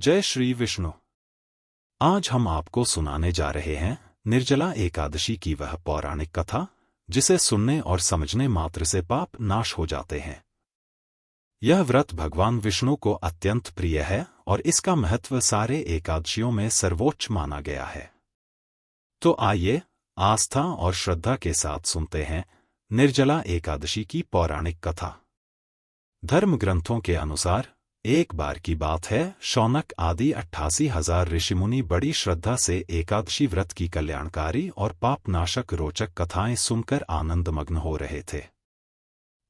जय श्री विष्णु। आज हम आपको सुनाने जा रहे हैं निर्जला एकादशी की वह पौराणिक कथा जिसे सुनने और समझने मात्र से पाप नाश हो जाते हैं। यह व्रत भगवान विष्णु को अत्यंत प्रिय है और इसका महत्व सारे एकादशियों में सर्वोच्च माना गया है। तो आइए आस्था और श्रद्धा के साथ सुनते हैं निर्जला एकादशी की पौराणिक कथा। धर्म ग्रंथों के अनुसार एक बार की बात है, शौनक आदि 88,000 ऋषिमुनि बड़ी श्रद्धा से एकादशी व्रत की कल्याणकारी और पापनाशक रोचक कथाएं सुनकर आनंदमग्न हो रहे थे।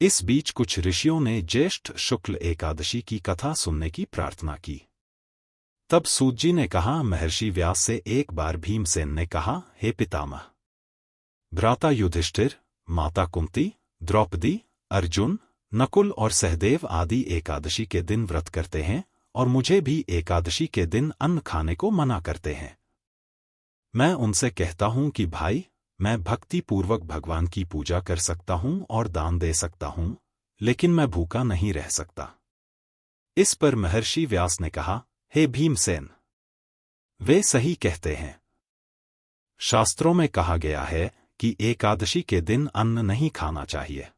इस बीच कुछ ऋषियों ने ज्येष्ठ शुक्ल एकादशी की कथा सुनने की प्रार्थना की। तब सूत जी ने कहा, महर्षि व्यास से एक बार भीमसेन ने कहा, हे पितामह, भ्राता युधिष्ठिर, माता कुंती, द्रौपदी, अर्जुन, नकुल और सहदेव आदि एकादशी के दिन व्रत करते हैं और मुझे भी एकादशी के दिन अन्न खाने को मना करते हैं। मैं उनसे कहता हूं कि भाई, मैं भक्ति पूर्वक भगवान की पूजा कर सकता हूं और दान दे सकता हूं, लेकिन मैं भूखा नहीं रह सकता। इस पर महर्षि व्यास ने कहा, हे भीमसेन, वे सही कहते हैं। शास्त्रों में कहा गया है कि एकादशी के दिन अन्न नहीं खाना चाहिए।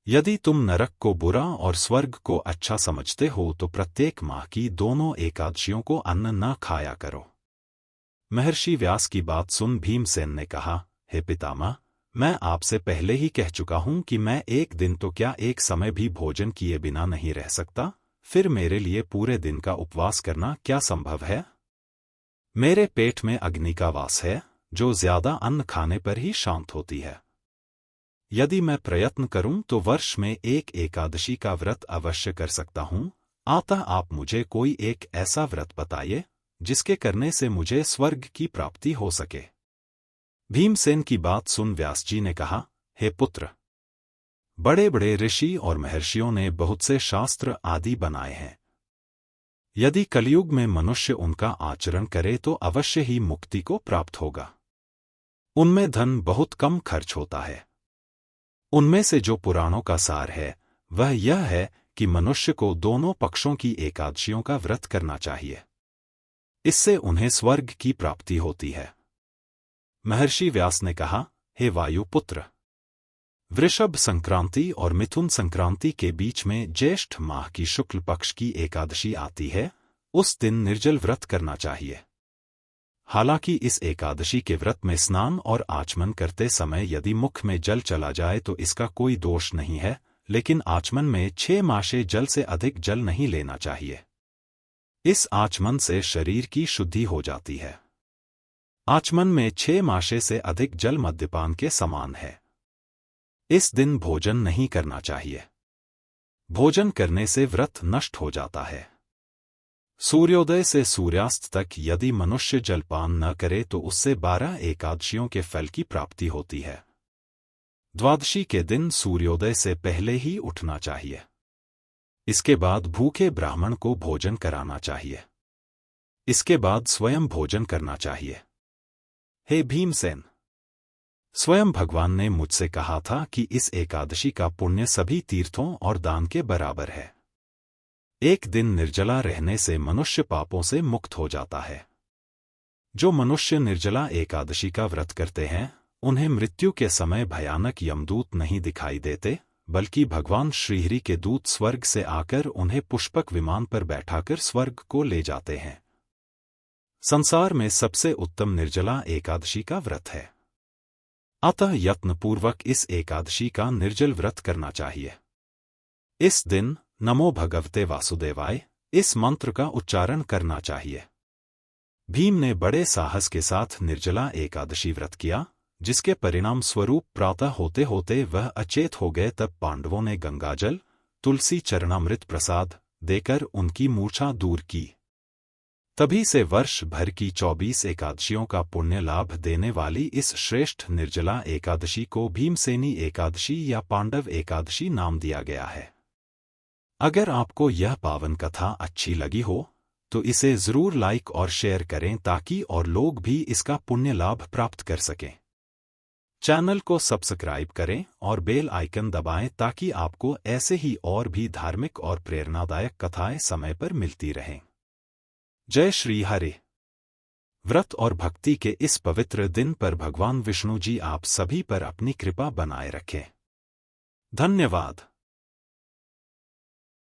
यदि तुम नरक को बुरा और स्वर्ग को अच्छा समझते हो तो प्रत्येक माह की दोनों एकादशियों को अन्न न खाया करो। महर्षि व्यास की बात सुन भीमसेन ने कहा, हे पितामह, मैं आपसे पहले ही कह चुका हूं कि मैं एक दिन तो क्या एक समय भी भोजन किए बिना नहीं रह सकता, फिर मेरे लिए पूरे दिन का उपवास करना क्या संभव है? मेरे पेट में अग्नि का वास है, जो ज्यादा अन्न खाने पर ही शांत होती है। यदि मैं प्रयत्न करूं तो वर्ष में एक एकादशी का व्रत अवश्य कर सकता हूं। अतः आप मुझे कोई एक ऐसा व्रत बताइए जिसके करने से मुझे स्वर्ग की प्राप्ति हो सके। भीमसेन की बात सुन व्यास जी ने कहा, हे पुत्र, बड़े बड़े ऋषि और महर्षियों ने बहुत से शास्त्र आदि बनाए हैं। यदि कलयुग में मनुष्य उनका आचरण करे तो अवश्य ही मुक्ति को प्राप्त होगा। उनमें धन बहुत कम खर्च होता है। उनमें से जो पुराणों का सार है वह यह है कि मनुष्य को दोनों पक्षों की एकादशियों का व्रत करना चाहिए। इससे उन्हें स्वर्ग की प्राप्ति होती है। महर्षि व्यास ने कहा, हे वायुपुत्र, वृषभ संक्रांति और मिथुन संक्रांति के बीच में ज्येष्ठ माह की शुक्ल पक्ष की एकादशी आती है। उस दिन निर्जल व्रत करना चाहिए। हालांकि इस एकादशी के व्रत में स्नान और आचमन करते समय यदि मुख में जल चला जाए तो इसका कोई दोष नहीं है, लेकिन आचमन में 6 मासे जल से अधिक जल नहीं लेना चाहिए। इस आचमन से शरीर की शुद्धि हो जाती है। आचमन में 6 मासे से अधिक जल मद्यपान के समान है। इस दिन भोजन नहीं करना चाहिए। भोजन करने से व्रत नष्ट हो जाता है। सूर्योदय से सूर्यास्त तक यदि मनुष्य जलपान न करे तो उससे 12 एकादशियों के फल की प्राप्ति होती है। द्वादशी के दिन सूर्योदय से पहले ही उठना चाहिए। इसके बाद भूखे ब्राह्मण को भोजन कराना चाहिए। इसके बाद स्वयं भोजन करना चाहिए। हे भीमसेन, स्वयं भगवान ने मुझसे कहा था कि इस एकादशी का पुण्य सभी तीर्थों और दान के बराबर है। एक दिन निर्जला रहने से मनुष्य पापों से मुक्त हो जाता है। जो मनुष्य निर्जला एकादशी का व्रत करते हैं उन्हें मृत्यु के समय भयानक यमदूत नहीं दिखाई देते, बल्कि भगवान श्रीहरि के दूत स्वर्ग से आकर उन्हें पुष्पक विमान पर बैठाकर स्वर्ग को ले जाते हैं। संसार में सबसे उत्तम निर्जला एकादशी का व्रत है। अतः यत्नपूर्वक इस एकादशी का निर्जल व्रत करना चाहिए। इस दिन नमो भगवते वासुदेवाय इस मंत्र का उच्चारण करना चाहिए। भीम ने बड़े साहस के साथ निर्जला एकादशी व्रत किया, जिसके परिणाम स्वरूप प्रातः होते होते वह अचेत हो गए। तब पांडवों ने गंगाजल, तुलसी चरणामृत प्रसाद देकर उनकी मूर्छा दूर की। तभी से वर्ष भर की 24 एकादशियों का पुण्य लाभ देने वाली इस श्रेष्ठ निर्जला एकादशी को भीमसेनी एकादशी या पांडव एकादशी नाम दिया गया है। अगर आपको यह पावन कथा अच्छी लगी हो तो इसे जरूर लाइक और शेयर करें ताकि और लोग भी इसका पुण्य लाभ प्राप्त कर सकें। चैनल को सब्सक्राइब करें और बेल आइकन दबाएं ताकि आपको ऐसे ही और भी धार्मिक और प्रेरणादायक कथाएं समय पर मिलती रहें। जय श्री हरि। व्रत और भक्ति के इस पवित्र दिन पर भगवान विष्णु जी आप सभी पर अपनी कृपा बनाए रखें। धन्यवाद।